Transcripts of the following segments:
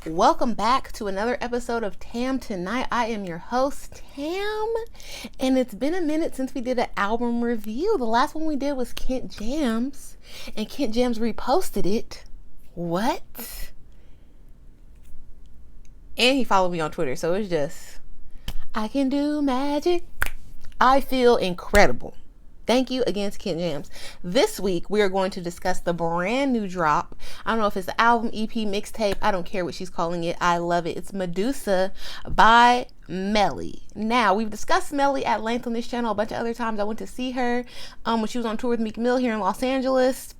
Welcome back to another episode of Tam Tonight. I am your host, Tam, and it's been a minute since we did an album review. The last one we did was Kent Jams, and Kent Jams reposted it. What? And he followed me on Twitter, so it's just, I can do magic. I feel incredible. Thank you again to Kent Jams. This week, we are going to discuss the brand new drop. I don't know if it's an album, EP, mixtape. I don't care what she's calling it. I love it. It's Medusa by Melii. Now, we've discussed Melii at length on this channel a bunch of other times. I went to see her when she was on tour with Meek Mill here in Los Angeles.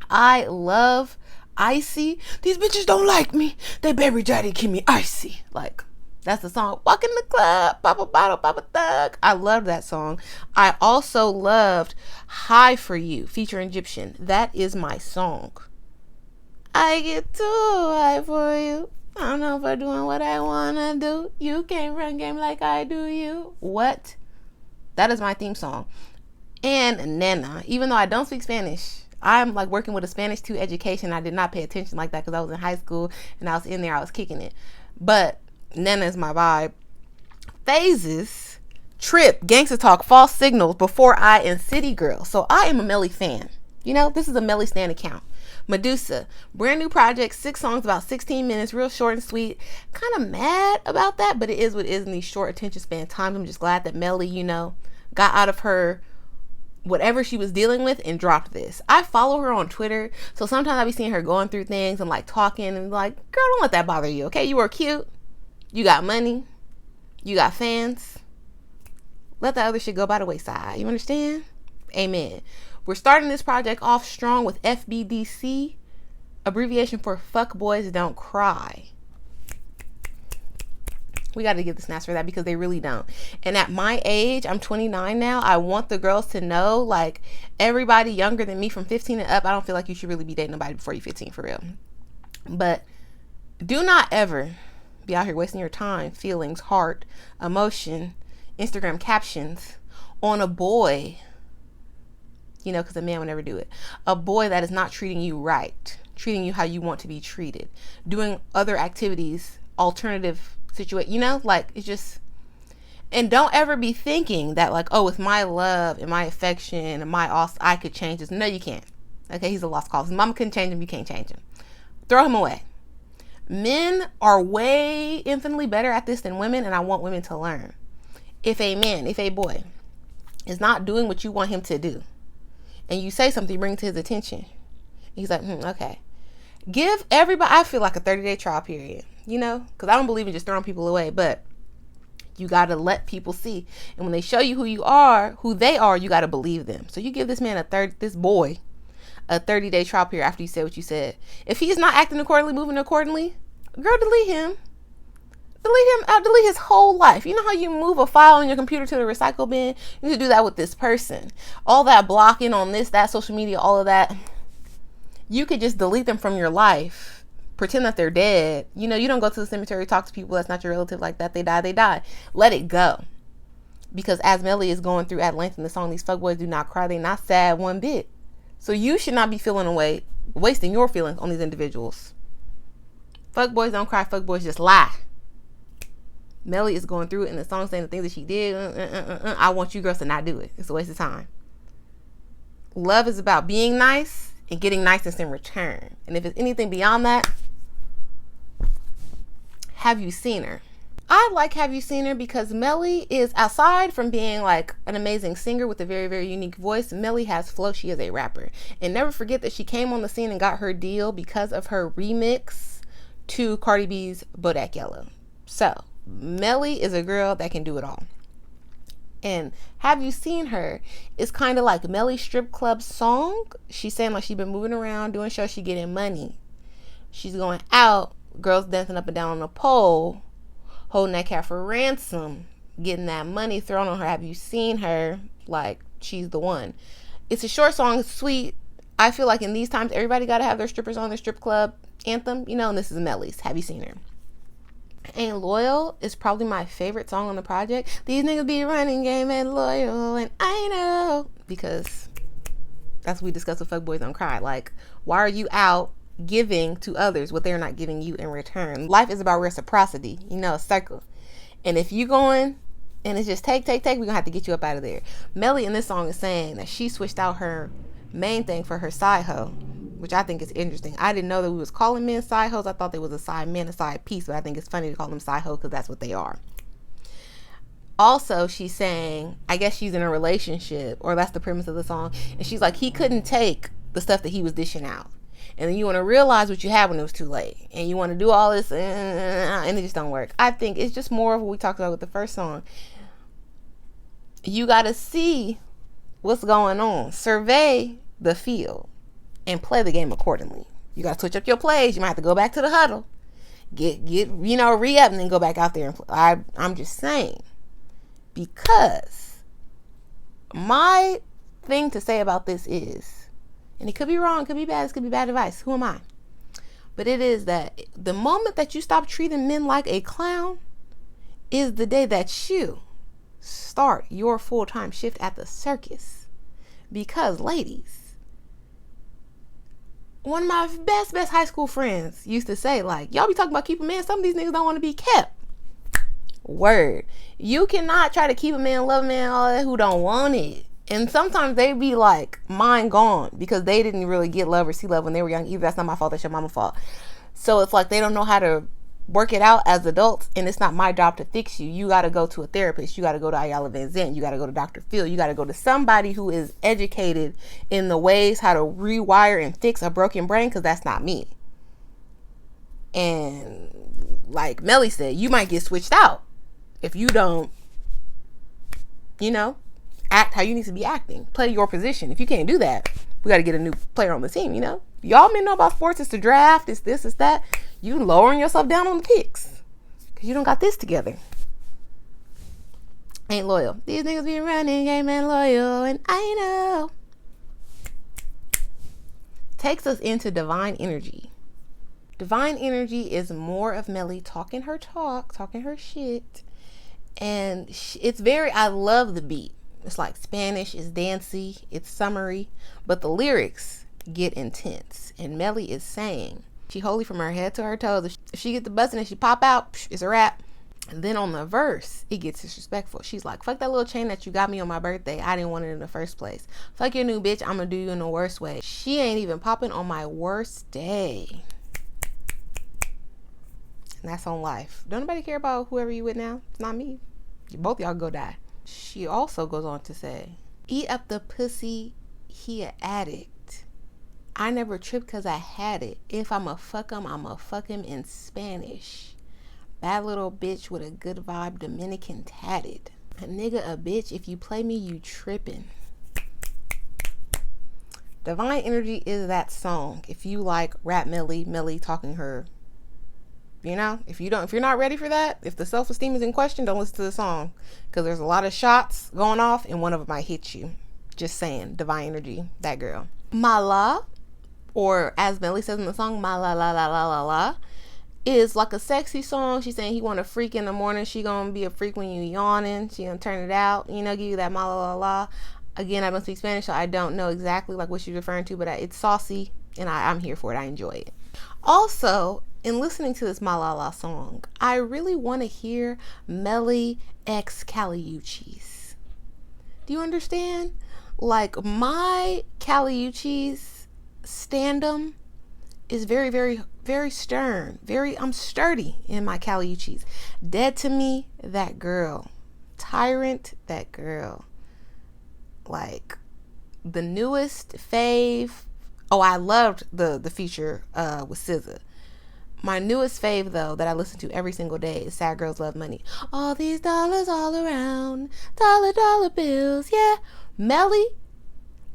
I love Icy. These bitches don't like me. They baby daddy keep me icy. Like, that's the song. Walk in the club, pop a bottle, pop a thug. I love that song. I also loved High for You, featuring Egyptian. That is my song. I get too high for you. I don't know if I'm doing what I want to do. You can't run game like I do you. What? That is my theme song. And Nena, even though I don't speak Spanish, I'm like working with a Spanish 2 education. I did not pay attention like that because I was in high school and I was in there, I was kicking it. But Nena is my vibe. Phases, Trip, Gangsta Talk, False Signals, Before I, and City Girl. So I am a Melii fan. You know, this is a Melii stan account. Medusa, brand new project, 6 songs, about 16 minutes, real short and sweet. Kind of mad about that, but it is what it is in these short attention span times. I'm just glad that Melii, you know, got out of her whatever she was dealing with and dropped this. I follow her on Twitter, so sometimes I be seeing her going through things and like talking and like, girl, don't let that bother you, okay? You were cute. You got money. You got fans. Let that other shit go by the wayside. You understand? Amen. We're starting this project off strong with FBDC, abbreviation for Fuck Boys Don't Cry. We got to give the snaps for that because they really don't. And at my age, I'm 29 now, I want the girls to know, like, everybody younger than me from 15 and up, I don't feel like you should really be dating nobody before you're 15 for real. But do not ever be out here wasting your time, feelings, heart, emotion, Instagram captions on a boy, you know, because a man would never do it. A boy that is not treating you right, treating you how you want to be treated, doing other activities, alternative situation, you know, like, it's just, and don't ever be thinking that like, oh, with my love and my affection and I could change this. No, you can't. Okay, he's a lost cause. His mama couldn't change him. You can't change him. Throw him away. Men are way infinitely better at this than women, and I want women to learn. If a boy is not doing what you want him to do, and you say something, bring it to his attention, he's like, okay. Give everybody, I feel like a 30-day trial period, you know, because I don't believe in just throwing people away, but you got to let people see. And when they show you who they are, you got to believe them. So you give this man this boy a 30-day trial period after you said what you said. If he's not acting accordingly, moving accordingly, girl, delete him. Delete his whole life. You know how you move a file on your computer to the recycle bin? You need to do that with this person. All that blocking on this, that, social media, all of that. You could just delete them from your life. Pretend that they're dead. You know, you don't go to the cemetery, talk to people that's not your relative like that. They die. Let it go. Because as Melii is going through at length in the song, these fuckboys do not cry. They're not sad one bit. So you should not be feeling away, wasting your feelings on these individuals. Fuck boys don't cry. Fuck boys just lie. Melii is going through it in the song saying the things that she did. I want you girls to not do it. It's a waste of time. Love is about being nice and getting niceness in return. And if it's anything beyond that, Have You Seen Her? I like Have You Seen Her because Melii is, aside from being like an amazing singer with a very, very unique voice, Melii has flow. She is a rapper. And never forget that she came on the scene and got her deal because of her remix to Cardi B's Bodak Yellow. So Melii is a girl that can do it all. And Have You Seen Her is kind of like Melii strip club song. She's saying like she's been moving around, doing shows, she getting money. She's going out, girls dancing up and down on a pole, holding that cat for ransom, getting that money thrown on her. Have you seen her? Like, she's the one. It's a short song, it's sweet. I feel like in these times, everybody got to have their strippers on their strip club anthem, you know, and this is Melii's Have You Seen Her? Ain't Loyal is probably my favorite song on the project. These niggas be running game and loyal, and I know, because that's what we discussed with Fuckboys Don't Cry. Like, why are you out giving to others what they're not giving you in return. Life is about reciprocity, a circle. And if you going and it's just take, we're gonna have to get you up out of there. Melii in this song is saying that she switched out her main thing for her side hoe, which I think is interesting. I didn't know that we was calling men side hoes. I thought they was a side man, a side piece, but I think it's funny to call them side hoe because that's what they are. Also, she's saying, I guess she's in a relationship, or that's the premise of the song, and she's like, he couldn't take the stuff that he was dishing out. And then you want to realize what you had when it was too late. And you want to do all this, and it just don't work. I think it's just more of what we talked about with the first song. You got to see what's going on. Survey the field and play the game accordingly. You got to switch up your plays. You might have to go back to the huddle. Get re-up and then go back out there and play. I'm just saying. Because my thing to say about this is, and it could be wrong, could be bad, this could be bad advice. Who am I? But it is that the moment that you stop treating men like a clown is the day that you start your full-time shift at the circus. Because, ladies, one of my best high school friends used to say, like, y'all be talking about keeping men. Some of these niggas don't want to be kept. Word. You cannot try to keep a man, love a man, all that who don't want it. And sometimes they be like, mind gone, because they didn't really get love or see love when they were young either. That's not my fault. That's your mama's fault. So it's like they don't know how to work it out as adults, and it's not my job to fix you. You got to go to a therapist. You got to go to Ayala Van Zandt. You got to go to Dr. Phil. You got to go to somebody who is educated in the ways how to rewire and fix a broken brain, because that's not me. And like Melii said, you might get switched out if you don't, act how you need to be acting. Play your position. If you can't do that, we got to get a new player on the team, Y'all may know about sports. It's the draft. It's this, it's that. You lowering yourself down on the picks because you don't got this together. Ain't loyal. These niggas be running game and loyal, and I know. Takes us into divine energy. Divine energy is more of Melii talking her talk, talking her shit. And it's I love the beat. It's like Spanish, it's dancey, it's summery, but the lyrics get intense. And Melii is saying, she holy from her head to her toes. If she get the bustin' and she pop out, it's a wrap. And then on the verse, it gets disrespectful. She's like, fuck that little chain that you got me on my birthday. I didn't want it in the first place. Fuck your new bitch. I'm gonna do you in the worst way. She ain't even popping on my worst day. And that's on life. Don't nobody care about whoever you with now. It's not me. Both y'all go die. She also goes on to say, eat up the pussy, he a addict. I never tripped cause I had it. If I'ma fuck him, I'ma fuck him in Spanish. Bad little bitch with a good vibe, Dominican tatted. A nigga a bitch, if you play me, you tripping. Divine Energy is that song. If you like rap Melii talking her, if you're not ready for that, if the self-esteem is in question, don't listen to the song, because there's a lot of shots going off and one of them might hit you. Just saying. Divine Energy, that girl. Mala, or as Melii says in the song, ma la la la la la la, is like a sexy song. She's saying he want a freak in the morning. She gonna be a freak when you yawning. She gonna turn it out, give you that ma la la la. Again, I don't speak Spanish, so I don't know exactly like what she's referring to, but it's saucy and I'm here for it. I enjoy it. Also, in listening to this Malala song, I really want to hear Melii X Caliuchis. Do you understand? Like, my Caliuchis stand-em is very, very, very stern. I'm sturdy in my Caliuchis. Dead to Me, that girl. Tyrant, that girl. Like, the newest fave. Oh, I loved the feature with SZA. My newest fave, though, that I listen to every single day is Sad Girls Love Money. All these dollars all around, dollar bills, yeah. Melii,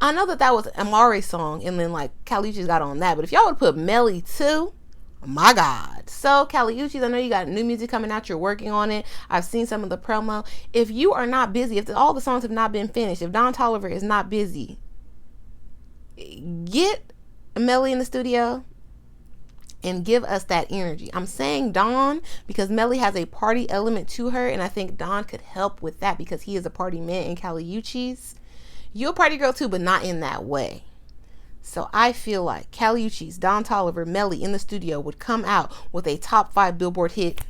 I know that was Amari's song, and then like Caliuchis got on that. But if y'all would put Melii too, oh my God. So Caliuchis, I know you got new music coming out. You're working on it. I've seen some of the promo. If you are not busy, if all the songs have not been finished, if Don Toliver is not busy, get Melii in the studio and give us that energy. I'm saying Don because Melii has a party element to her, and I think Don could help with that because he is a party man in Caliuchis. You're a party girl too, but not in that way. So I feel like Kali Uchis, Don Toliver, Melii in the studio would come out with a top 5 Billboard hit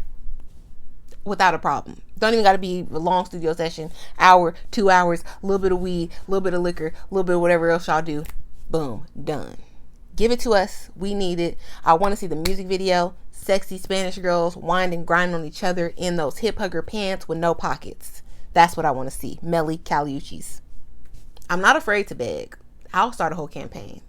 without a problem. Don't even got to be a long studio session, hour, 2 hours, a little bit of weed, a little bit of liquor, a little bit of whatever else y'all do. Boom, done. Give it to us. We need it. I want to see the music video. Sexy Spanish girls wind and grind on each other in those hip hugger pants with no pockets. That's what I want to see. Melii, Kali Uchis. I'm not afraid to beg. I'll start a whole campaign.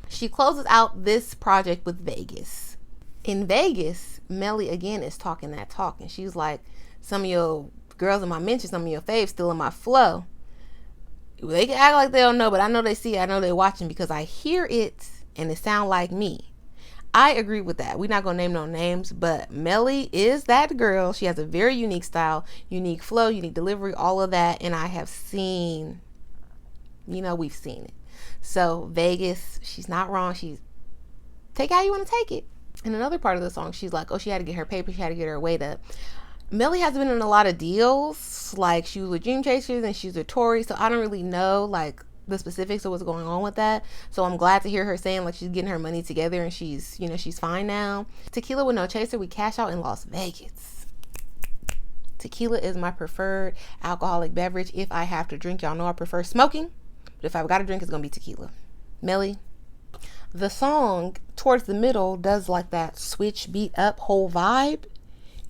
She closes out this project with Vegas. In Vegas, Melii again is talking that talk, and she's like, some of your girls in my mention, some of your faves still in my flow. They can act like they don't know, but I know they see it. I know they're watching because I hear it and it sound like me. I agree with that. We're not going to name no names, but Melii is that girl. She has a very unique style, unique flow, unique delivery, all of that. And I have seen, we've seen it. So Vegas, she's not wrong. She's take it how you want to take it. In another part of the song, she's like, oh, she had to get her paper. She had to get her weight up. Melii has been in a lot of deals. Like, she was with Dream Chasers and she's with Tory. So I don't really know, like, the specifics of what's going on with that. So I'm glad to hear her saying, like, she's getting her money together and she's, she's fine now. Tequila with no chaser. We cash out in Las Vegas. Tequila is my preferred alcoholic beverage. If I have to drink, y'all know I prefer smoking. But if I've got to drink, it's going to be tequila. Melii. The song towards the middle does like that switch beat up whole vibe,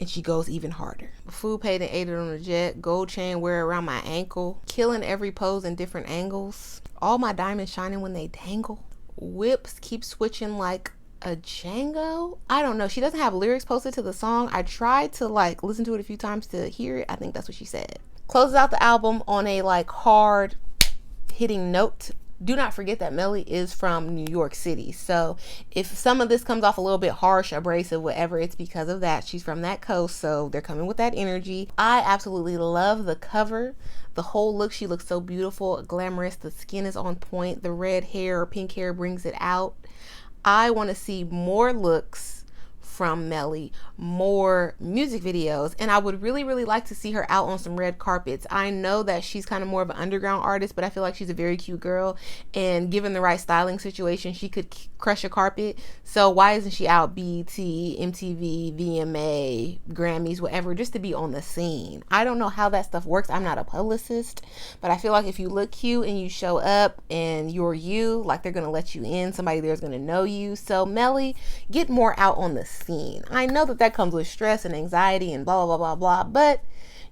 and she goes even harder. Food paid and ate it on the jet. Gold chain wear around my ankle. Killing every pose in different angles. All my diamonds shining when they dangle. Whips keep switching like a Django. I don't know. She doesn't have lyrics posted to the song. I tried to like listen to it a few times to hear it. I think that's what she said. Closes out the album on a like hard hitting note. Do not forget that Melii is from New York City. So if some of this comes off a little bit harsh, abrasive, whatever, it's because of that. She's from that coast, so they're coming with that energy. I absolutely love the cover. The whole look, she looks so beautiful, glamorous. The skin is on point. The red hair or pink hair brings it out. I want to see more looks from Melii, more music videos, and I would really, really like to see her out on some red carpets. I know that she's kind of more of an underground artist, but I feel like she's a very cute girl, and given the right styling situation, she could crush a carpet. So why isn't she out BET, MTV, VMA, Grammys, whatever, just to be on the scene? I don't know how that stuff works. I'm not a publicist, but I feel like if you look cute and you show up and you're you, like, they're gonna let you in. Somebody there's gonna know you. So Melii, get more out on the scene. I know that comes with stress and anxiety and blah, blah, blah, blah, but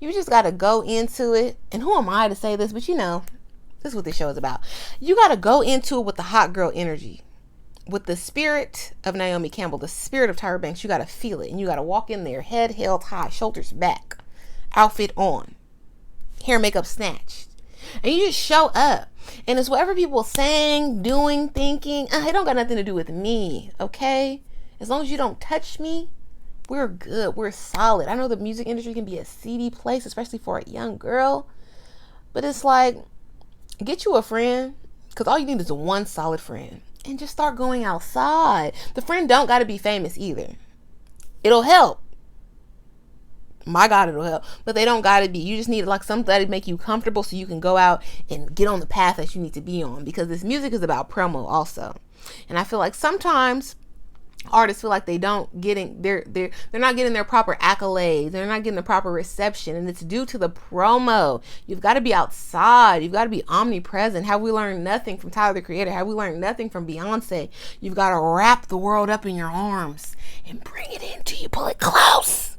you just got to go into it. And who am I to say this? But this is what this show is about. You got to go into it with the hot girl energy, with the spirit of Naomi Campbell, the spirit of Tyra Banks. You got to feel it. And you got to walk in there, head held high, shoulders back, outfit on, hair, makeup snatched. And you just show up. And it's whatever people saying, doing, thinking, it don't got nothing to do with me, okay? As long as you don't touch me, we're good. We're solid. I know the music industry can be a seedy place, especially for a young girl. But it's like, get you a friend, because all you need is one solid friend. And just start going outside. The friend don't got to be famous either. It'll help. My God, it'll help. But they don't got to be. You just need like something to make you comfortable so you can go out and get on the path that you need to be on. Because this music is about promo also. And I feel like sometimes artists feel like they're not getting their proper accolades. They're not getting the proper reception, and it's due to the promo. You've got to be outside. You've got to be omnipresent. Have we learned nothing from Tyler the Creator? Have we learned nothing from Beyonce? You've got to wrap the world up in your arms and bring it in till you pull it close.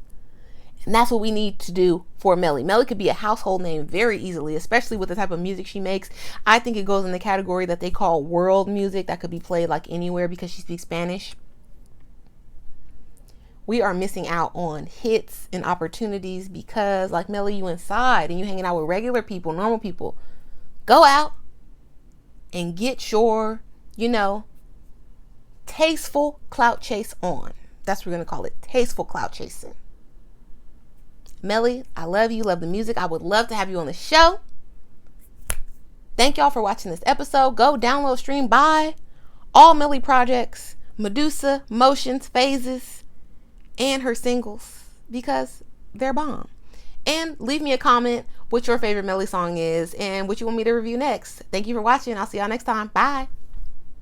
And that's what we need to do for Melii. Melii could be a household name very easily, especially with the type of music she makes. I think it goes in the category that they call world music, that could be played like anywhere because she speaks Spanish. We are missing out on hits and opportunities because, like Melii, you inside and you hanging out with regular people, normal people. Go out and get your, tasteful clout chase on. That's what we're going to call it. Tasteful clout chasing. Melii, I love you. Love the music. I would love to have you on the show. Thank y'all for watching this episode. Go download, stream, buy all Melii projects, Medusa, Motions, Phases, and her singles, because they're bomb. And leave me a comment what your favorite Melii song is and what you want me to review next. Thank you for watching. I'll see y'all next time. Bye.